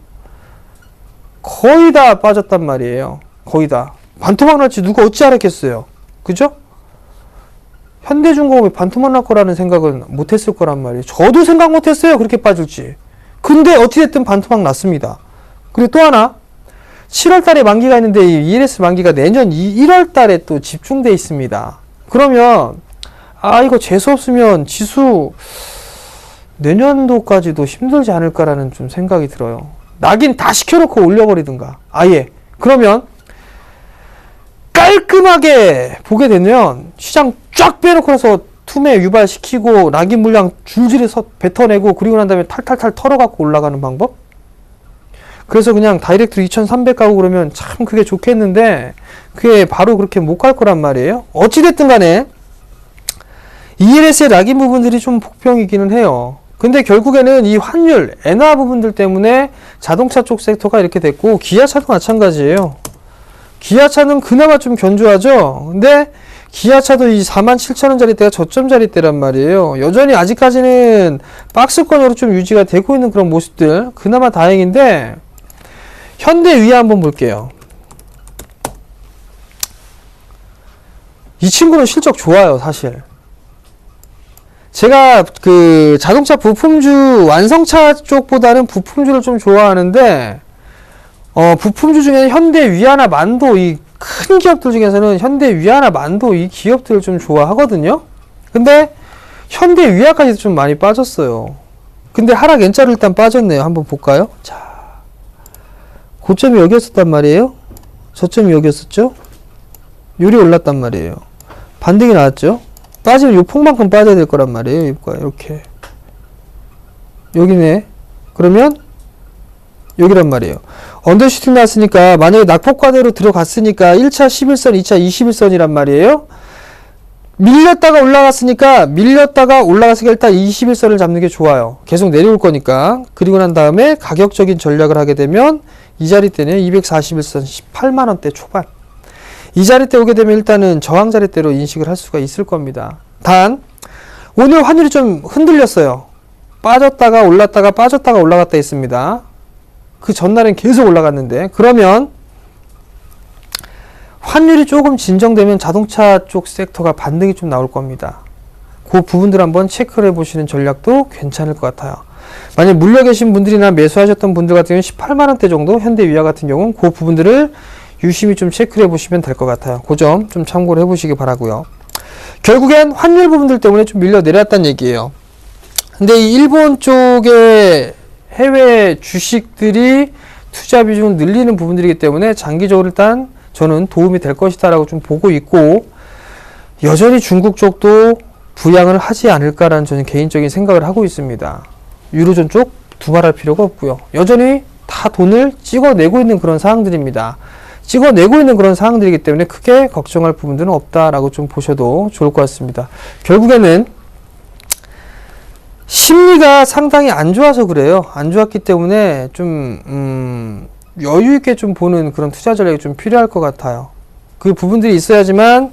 거의 다 빠졌단 말이에요. 거의 다. 반토막 날지 누가 어찌 알았겠어요. 그죠? 현대중공업이 반토막 날 거라는 생각은 못했을 거란 말이에요. 저도 생각 못했어요. 그렇게 빠질지. 근데 어찌됐든 반토막 났습니다. 그리고 또 하나, 7월 달에 만기가 있는데 이 ELS 만기가 내년 1월 달에 또 집중돼 있습니다. 그러면 이거 재수 없으면 지수 내년도까지도 힘들지 않을까라는 좀 생각이 들어요. 낙인 다 시켜놓고 올려버리든가 아예. 그러면 깔끔하게 보게 되면 시장 쫙 빼놓고 나서 투매 유발시키고 낙인 물량 줄줄이 뱉어내고, 그리고 난 다음에 탈탈탈 털어갖고 올라가는 방법? 그래서 그냥 다이렉트로 2300 가고 그러면 참 그게 좋겠는데, 그게 바로 그렇게 못 갈 거란 말이에요. 어찌됐든 간에 ELS의 락인 부분들이 좀 복병이기는 해요. 근데 결국에는 이 환율, 엔화 부분들 때문에 자동차 쪽 섹터가 이렇게 됐고, 기아차도 마찬가지예요. 기아차는 그나마 좀 견조하죠. 근데 기아차도 이 47,000원짜리대가 저점짜리대란 말이에요. 여전히 아직까지는 박스권으로 좀 유지가 되고 있는 그런 모습들, 그나마 다행인데, 현대위아 한번 볼게요. 이 친구는 실적 좋아요, 사실. 제가 그 자동차 부품주, 완성차 쪽보다는 부품주를 좀 좋아하는데, 부품주 중에는 현대위아나 만도, 이 큰 기업들 중에서는 현대위아나 만도 이 기업들을 좀 좋아하거든요. 근데 현대위아까지도 좀 많이 빠졌어요. 근데 하락 N자로 일단 빠졌네요. 한번 볼까요? 자, 고점이 여기였었단 말이에요. 저점이 여기였었죠. 요리 올랐단 말이에요. 반등이 나왔죠. 빠지면 요 폭만큼 빠져야 될 거란 말이에요. 이렇게 여기네. 그러면 여기란 말이에요. 언더슈팅 났으니까, 만약에 낙폭과대로 들어갔으니까 1차 11선, 2차 21선이란 말이에요. 밀렸다가 올라갔으니까 일단 21선을 잡는 게 좋아요. 계속 내려올 거니까. 그리고 난 다음에 가격적인 전략을 하게 되면 이 자리 때는 241선 18만원대 초반. 이 자리 때 오게 되면 일단은 저항 자리 때로 인식을 할 수가 있을 겁니다. 단 오늘 환율이 좀 흔들렸어요. 빠졌다가 올랐다가 빠졌다가 올라갔다 했습니다. 그 전날엔 계속 올라갔는데, 그러면 환율이 조금 진정되면 자동차 쪽 섹터가 반등이 좀 나올 겁니다. 그 부분들 한번 체크를 해보시는 전략도 괜찮을 것 같아요. 만약 물려 계신 분들이나 매수하셨던 분들 같은 경우는 18만원대 정도, 현대위아 같은 경우는 그 부분들을 유심히 좀 체크를 해보시면 될 것 같아요. 그 점 좀 참고를 해보시기 바라고요. 결국엔 환율 부분들 때문에 좀 밀려 내렸다는 얘기예요. 근데 이 일본 쪽에 해외 주식들이 투자 비중을 늘리는 부분들이기 때문에 장기적으로 일단 저는 도움이 될 것이다 라고 좀 보고 있고, 여전히 중국 쪽도 부양을 하지 않을까라는 저는 개인적인 생각을 하고 있습니다. 유로존 쪽 두말할 필요가 없고요. 여전히 다 돈을 찍어내고 있는 그런 상황들입니다. 찍어내고 있는 그런 상황들이기 때문에 크게 걱정할 부분들은 없다라고 좀 보셔도 좋을 것 같습니다. 결국에는 심리가 상당히 안 좋아서 그래요. 안 좋았기 때문에 좀 여유 있게 좀 보는 그런 투자 전략이 좀 필요할 것 같아요. 그 부분들이 있어야지만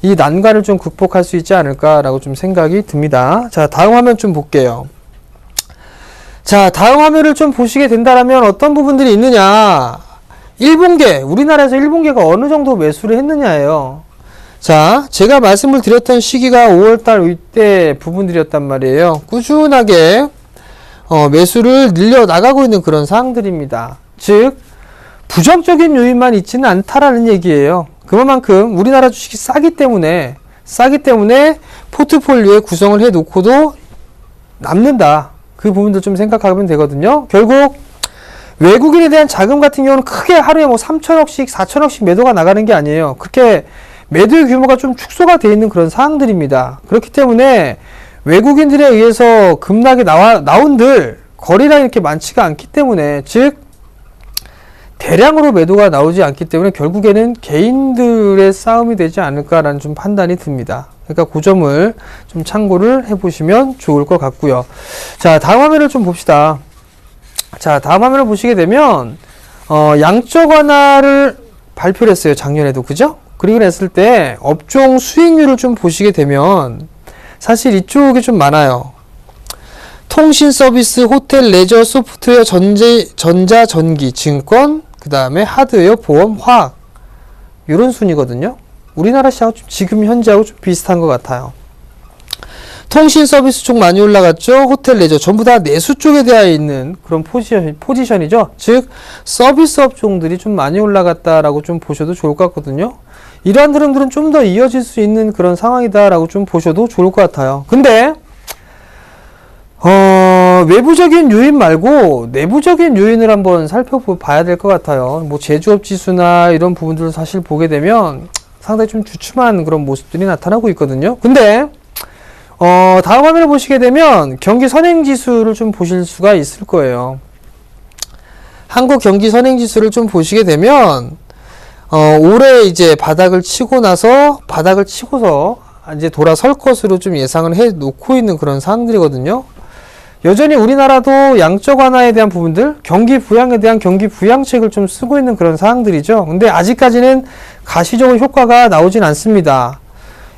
이 난관을 좀 극복할 수 있지 않을까라고 좀 생각이 듭니다. 자, 다음 화면 좀 볼게요. 자, 다음 화면을 좀 보시게 된다면 어떤 부분들이 있느냐. 일본계, 우리나라에서 일본계가 어느 정도 매수를 했느냐예요. 자, 제가 말씀을 드렸던 시기가 5월달 이때 부분들이었단 말이에요. 꾸준하게 매수를 늘려 나가고 있는 그런 상황들입니다. 즉, 부정적인 요인만 있지는 않다라는 얘기예요. 그만큼 우리나라 주식이 싸기 때문에 포트폴리오에 구성을 해 놓고도 남는다. 그 부분도 좀 생각하면 되거든요. 결국 외국인에 대한 자금 같은 경우는 크게 하루에 뭐 3천억씩 4천억씩 매도가 나가는 게 아니에요. 그렇게 매도의 규모가 좀 축소가 되어 있는 그런 상황들입니다. 그렇기 때문에 외국인들에 의해서 급락이 나온들 거래량이 이렇게 많지가 않기 때문에, 즉 대량으로 매도가 나오지 않기 때문에 결국에는 개인들의 싸움이 되지 않을까라는 좀 판단이 듭니다. 그러니까 그 점을 좀 참고를 해보시면 좋을 것 같고요. 자, 다음 화면을 좀 봅시다. 자, 다음 화면을 보시게 되면 양적 완화를 발표를 했어요. 작년에도. 그죠? 그리고 했을 때 업종 수익률을 좀 보시게 되면 사실 이쪽에 좀 많아요. 통신 서비스, 호텔, 레저, 소프트웨어, 전자, 전기, 증권, 그 다음에 하드웨어, 보험, 화학, 이런 순이거든요. 우리나라 시장은 좀 지금 현재하고 좀 비슷한 것 같아요. 통신 서비스 쪽 많이 올라갔죠. 호텔, 레저, 전부 다 내수 쪽에 되어 있는 그런 포지션이죠. 즉 서비스 업종들이 좀 많이 올라갔다라고 좀 보셔도 좋을 것 같거든요. 이러한 흐름들은 좀 더 이어질 수 있는 그런 상황이다라고 좀 보셔도 좋을 것 같아요. 근데 외부적인 요인 말고 내부적인 요인을 한번 살펴봐야 될 것 같아요. 뭐 제조업 지수나 이런 부분들을 사실 보게 되면 상당히 좀 주춤한 그런 모습들이 나타나고 있거든요. 근데 다음 화면을 보시게 되면 경기 선행 지수를 좀 보실 수가 있을 거예요. 한국 경기 선행 지수를 좀 보시게 되면 올해 이제 바닥을 치고서 이제 돌아설 것으로 좀 예상을 해 놓고 있는 그런 상황들이거든요. 여전히 우리나라도 양적 완화에 대한 부분들, 경기 부양에 대한 경기 부양책을 좀 쓰고 있는 그런 상황들이죠. 근데 아직까지는 가시적으로 효과가 나오진 않습니다.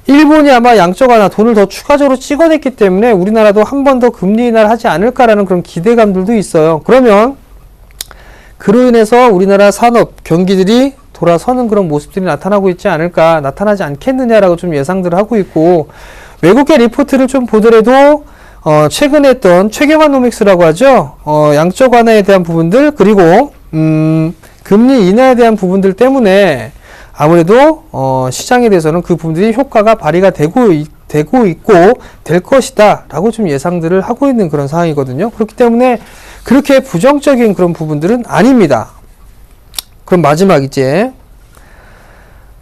일본이 아마 양적 완화 돈을 더 추가적으로 찍어냈기 때문에 우리나라도 한 번 더 금리 인하를 하지 않을까라는 그런 기대감들도 있어요. 그러면 그로 인해서 우리나라 산업 경기들이 돌아서는 그런 모습들이 나타나지 않겠느냐라고 좀 예상들을 하고 있고, 외국계 리포트를 좀 보더라도 최근에 했던 최경환노믹스라고 하죠. 양적 완화에 대한 부분들, 그리고 금리 인하에 대한 부분들 때문에 아무래도 시장에 대해서는 그 부분들이 효과가 발휘가 되고 있고 될 것이다 라고 좀 예상들을 하고 있는 그런 상황이거든요. 그렇기 때문에 그렇게 부정적인 그런 부분들은 아닙니다. 그럼 마지막 이제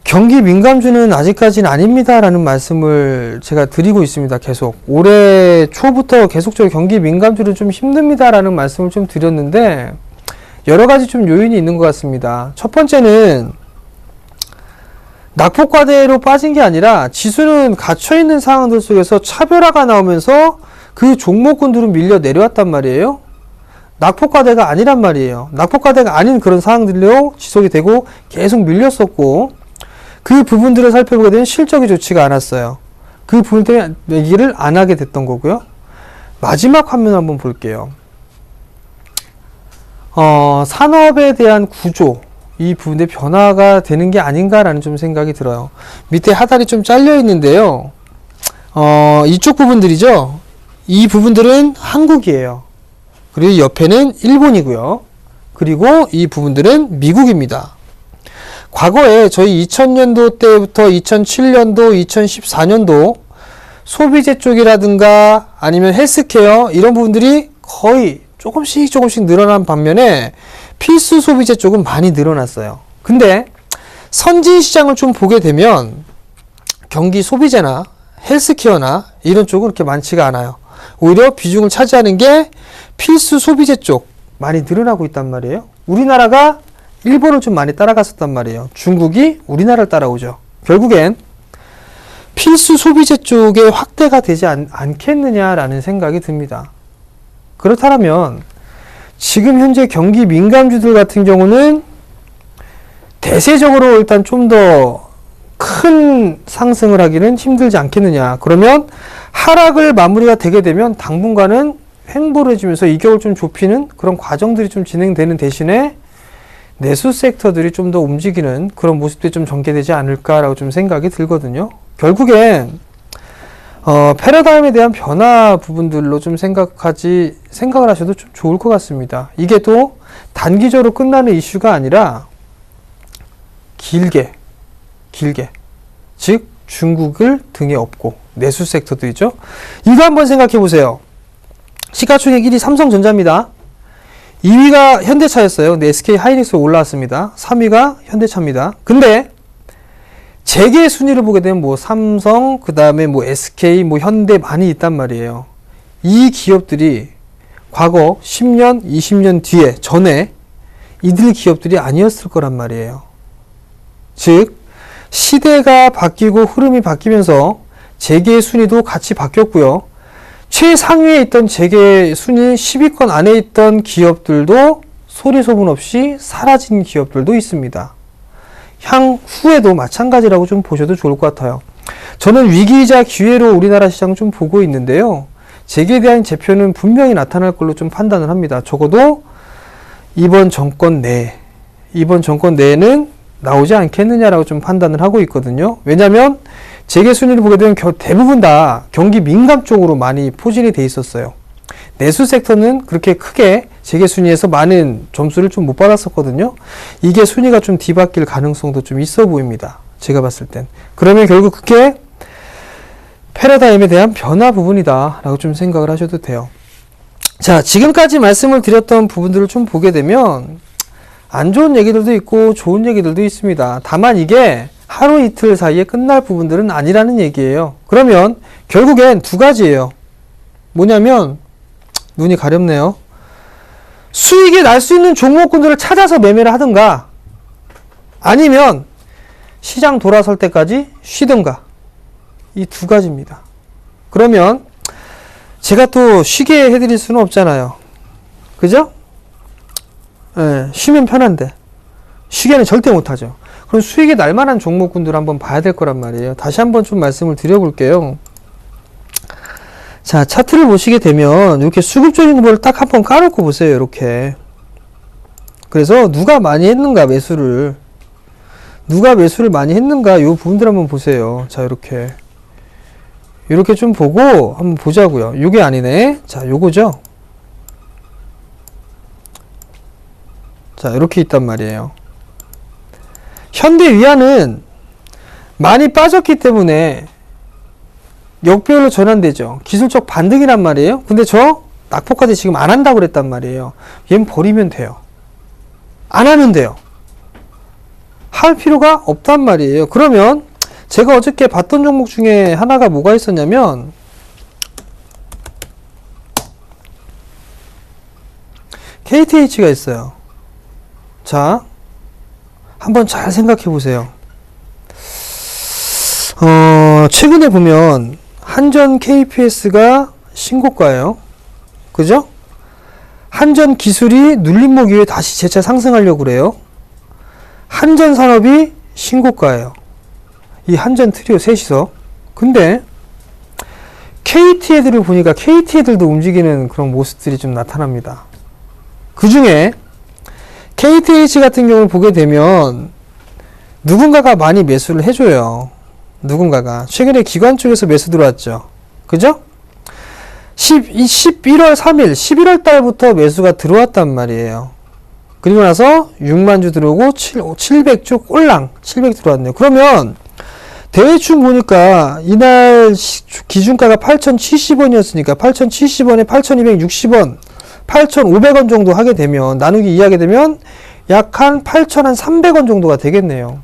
경기 민감주는 아직까지는 아닙니다 라는 말씀을 제가 드리고 있습니다. 계속 올해 초부터 계속적으로 경기 민감주는 좀 힘듭니다 라는 말씀을 좀 드렸는데, 여러 가지 좀 요인이 있는 것 같습니다. 첫 번째는 낙폭과대로 빠진 게 아니라 지수는 갇혀있는 상황들 속에서 차별화가 나오면서 그 종목군들은 밀려 내려왔단 말이에요. 낙폭과대가 아니란 말이에요. 낙폭과대가 아닌 그런 상황들로 지속이 되고 계속 밀렸었고, 그 부분들을 살펴보게 되면 실적이 좋지가 않았어요. 그 부분 때문에 얘기를 안 하게 됐던 거고요. 마지막 화면 한번 볼게요. 산업에 대한 구조, 이 부분에 변화가 되는 게 아닌가라는 좀 생각이 들어요. 밑에 하단이 좀 잘려 있는데요. 이쪽 부분들이죠. 이 부분들은 한국이에요. 그리고 옆에는 일본이고요. 그리고 이 부분들은 미국입니다. 과거에 저희 2000년도 때부터 2007년도, 2014년도 소비재 쪽이라든가 아니면 헬스케어 이런 부분들이 거의 조금씩 늘어난 반면에 필수 소비재 쪽은 많이 늘어났어요. 근데 선진 시장을 좀 보게 되면 경기 소비재나 헬스케어나 이런 쪽은 그렇게 많지가 않아요. 오히려 비중을 차지하는 게 필수 소비재 쪽 많이 늘어나고 있단 말이에요. 우리나라가 일본을 좀 많이 따라갔었단 말이에요. 중국이 우리나라를 따라오죠. 결국엔 필수 소비재 쪽에 확대가 되지 않겠느냐라는 생각이 듭니다. 그렇다면 지금 현재 경기 민감주들 같은 경우는 대세적으로 일단 좀 더 큰 상승을 하기는 힘들지 않겠느냐. 그러면 하락을 마무리가 되게 되면 당분간은 횡보해지면서 이격을 좀 좁히는 그런 과정들이 좀 진행되는 대신에 내수 섹터들이 좀 더 움직이는 그런 모습들이 좀 전개되지 않을까라고 좀 생각이 들거든요. 결국엔 패러다임에 대한 변화 부분들로 좀 생각을 하셔도 좀 좋을 것 같습니다. 이게 또 단기적으로 끝나는 이슈가 아니라 길게 즉 중국을 등에 업고 내수 섹터들이죠. 이거 한번 생각해 보세요. 시가총액 1위 삼성전자입니다. 2위가 현대차였어요. 근데 SK 하이닉스가 올라왔습니다. 3위가 현대차입니다. 근데 재계 순위를 보게 되면 뭐 삼성, 그 다음에 뭐 SK, 뭐 현대 많이 있단 말이에요. 이 기업들이 과거 10년, 20년 뒤에 전에 이들 기업들이 아니었을 거란 말이에요. 즉 시대가 바뀌고 흐름이 바뀌면서 재계 순위도 같이 바뀌었고요. 최상위에 있던 재계 순위 10위권 안에 있던 기업들도 소리 소문 없이 사라진 기업들도 있습니다. 향후에도 마찬가지라고 좀 보셔도 좋을 것 같아요. 저는 위기이자 기회로 우리나라 시장 좀 보고 있는데요. 재계에 대한 재표는 분명히 나타날 걸로 좀 판단을 합니다. 적어도 이번 정권 내에는 나오지 않겠느냐라고 좀 판단을 하고 있거든요. 왜냐하면 재계 순위를 보게 되면 대부분 다 경기 민감 쪽으로 많이 포진이 돼 있었어요. 내수 섹터는 그렇게 크게 재계 순위에서 많은 점수를 좀 못 받았었거든요. 이게 순위가 좀 뒤바뀔 가능성도 좀 있어 보입니다. 제가 봤을 땐. 그러면 결국 그게 패러다임에 대한 변화 부분이다 라고 좀 생각을 하셔도 돼요. 자, 지금까지 말씀을 드렸던 부분들을 좀 보게 되면 안 좋은 얘기들도 있고 좋은 얘기들도 있습니다. 다만 이게 하루 이틀 사이에 끝날 부분들은 아니라는 얘기예요. 그러면 결국엔 두 가지예요. 뭐냐면 눈이 가렵네요. 수익이 날 수 있는 종목군들을 찾아서 매매를 하든가 아니면 시장 돌아설 때까지 쉬든가 이 두 가지입니다. 그러면 제가 또 쉬게 해드릴 수는 없잖아요. 그죠? 예, 쉬면 편한데 쉬게는 절대 못하죠. 그럼 수익이 날 만한 종목군들을 한번 봐야 될 거란 말이에요. 다시 한번 좀 말씀을 드려볼게요. 자, 차트를 보시게 되면 이렇게 수급적인 거를 딱 한번 까놓고 보세요. 이렇게. 그래서 누가 많이 했는가 매수를 많이 했는가 이 부분들 한번 보세요. 자, 이렇게 좀 보고 한번 보자고요. 요게 아니네. 자, 요거죠. 자, 이렇게 있단 말이에요. 현대위안은 많이 빠졌기 때문에 역배열로 전환되죠. 기술적 반등이란 말이에요. 근데 저 낙폭까지 지금 안 한다고 그랬단 말이에요. 얘는 버리면 돼요. 안 하면 돼요. 할 필요가 없단 말이에요. 그러면 제가 어저께 봤던 종목 중에 하나가 뭐가 있었냐면 KTH가 있어요. 자, 한번 잘 생각해 보세요. 최근에 보면 한전 KPS가 신고가예요. 그죠? 한전 기술이 눌림목 이후에 다시 재차 상승하려고 그래요. 한전 산업이 신고가예요. 이 한전 트리오 셋이서. 근데 KT 애들을 보니까 KT 애들도 움직이는 그런 모습들이 좀 나타납니다. 그 중에 KTH 같은 경우를 보게 되면 누군가가 많이 매수를 해줘요. 누군가가. 최근에 기관 쪽에서 매수 들어왔죠. 그죠? 11월 3일, 11월 달부터 매수가 들어왔단 말이에요. 그리고 나서 6만 주 들어오고 700주 꼴랑 700 들어왔네요. 그러면 대충 보니까 이날 기준가가 8,070원이었으니까 8,070원에 8,260원 8,500원 정도 하게 되면 나누기 2 하게 되면 약 한 8,300원 정도가 되겠네요.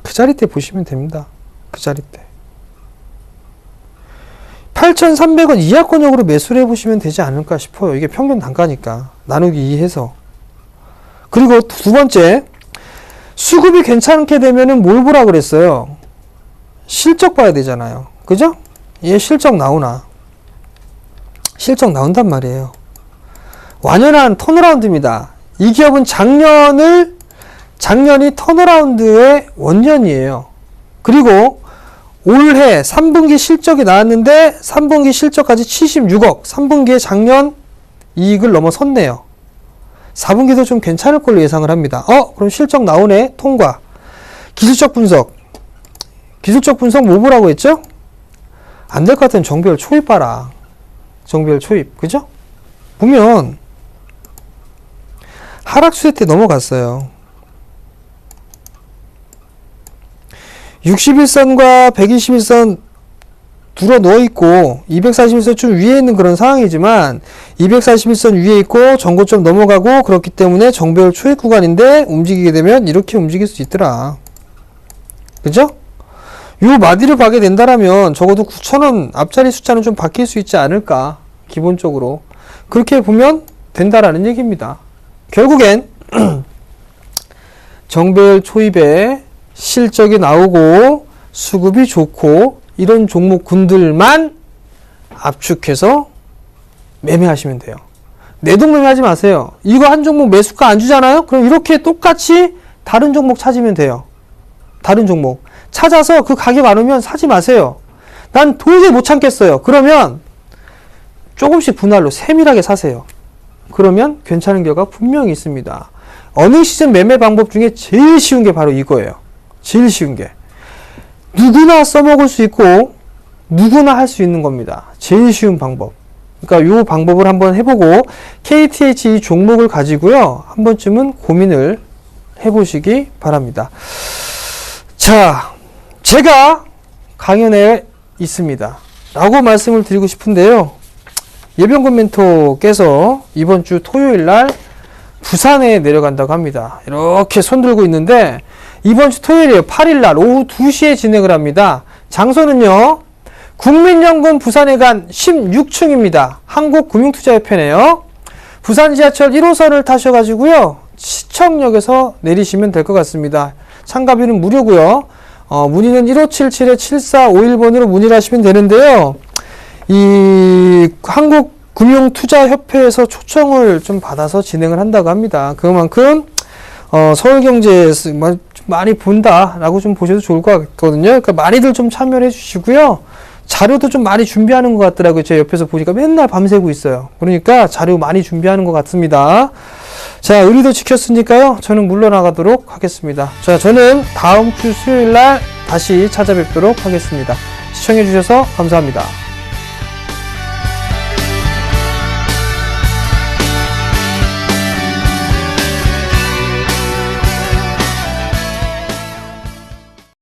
그 자리 때 보시면 됩니다. 그 자리 때 8,300원 이하권역으로 매수를 해보시면 되지 않을까 싶어요. 이게 평균 단가니까 나누기 2 해서. 그리고 두 번째, 수급이 괜찮게 되면은 뭘 보라 그랬어요? 실적 봐야 되잖아요. 그죠? 얘 실적 나오나? 실적 나온단 말이에요. 완연한 턴어라운드입니다. 이 기업은 작년이 턴어라운드의 원년이에요. 그리고 올해 3분기 실적이 나왔는데 3분기 실적까지 76억, 3분기에 작년 이익을 넘어섰네요. 4분기도 좀 괜찮을 걸로 예상을 합니다. 그럼 실적 나오네. 통과. 기술적 분석 뭐 보라고 했죠? 안 될 것 같으면 정비율 초입 봐라. 정비율 초입. 그죠? 보면 하락추세 때 넘어갔어요. 61선과 121선 둘어 넣어 있고 241선 좀 위에 있는 그런 상황이지만 241선 위에 있고 전고점 넘어가고 그렇기 때문에 정배열 초입 구간인데 움직이게 되면 이렇게 움직일 수 있더라. 그죠? 요 마디를 가게 된다라면 적어도 9,000원 앞자리 숫자는 좀 바뀔 수 있지 않을까. 기본적으로. 그렇게 보면 된다라는 얘기입니다. 결국엔 정배열 초입에 실적이 나오고 수급이 좋고 이런 종목군들만 압축해서 매매하시면 돼요. 내동 매매하지 마세요. 이거 한 종목 매수가 안 주잖아요? 그럼 이렇게 똑같이 다른 종목 찾으면 돼요. 다른 종목 찾아서 그 가격 안 오면 사지 마세요. 난 도저히 못 참겠어요. 그러면 조금씩 분할로 세밀하게 사세요. 그러면 괜찮은 결과 분명히 있습니다. 어느 시즌 매매 방법 중에 제일 쉬운 게 바로 이거예요. 제일 쉬운 게. 누구나 써먹을 수 있고 누구나 할 수 있는 겁니다. 제일 쉬운 방법. 그러니까 이 방법을 한번 해보고 KTH 이 종목을 가지고요. 한 번쯤은 고민을 해보시기 바랍니다. 자, 제가 강연에 있습니다. 라고 말씀을 드리고 싶은데요. 예병근 멘토께서 이번 주 토요일 날 부산에 내려간다고 합니다. 이렇게 손 들고 있는데 이번 주 토요일이에요. 8일 날 오후 2시에 진행을 합니다. 장소는요. 국민연금 부산회관 16층입니다. 한국금융투자협회네요. 부산 지하철 1호선을 타셔가지고요. 시청역에서 내리시면 될 것 같습니다. 참가비는 무료고요. 문의는 1577-7451번으로 문의를 하시면 되는데요. 이 한국금융투자협회에서 초청을 좀 받아서 진행을 한다고 합니다. 그만큼 서울경제에서 많이 본다라고 좀 보셔도 좋을 것 같거든요. 그러니까 많이들 좀 참여를 해주시고요. 자료도 좀 많이 준비하는 것 같더라고요. 제 옆에서 보니까 맨날 밤새고 있어요. 그러니까 자료 많이 준비하는 것 같습니다. 자, 의리도 지켰으니까요. 저는 물러나가도록 하겠습니다. 자, 저는 다음 주 수요일 날 다시 찾아뵙도록 하겠습니다. 시청해주셔서 감사합니다.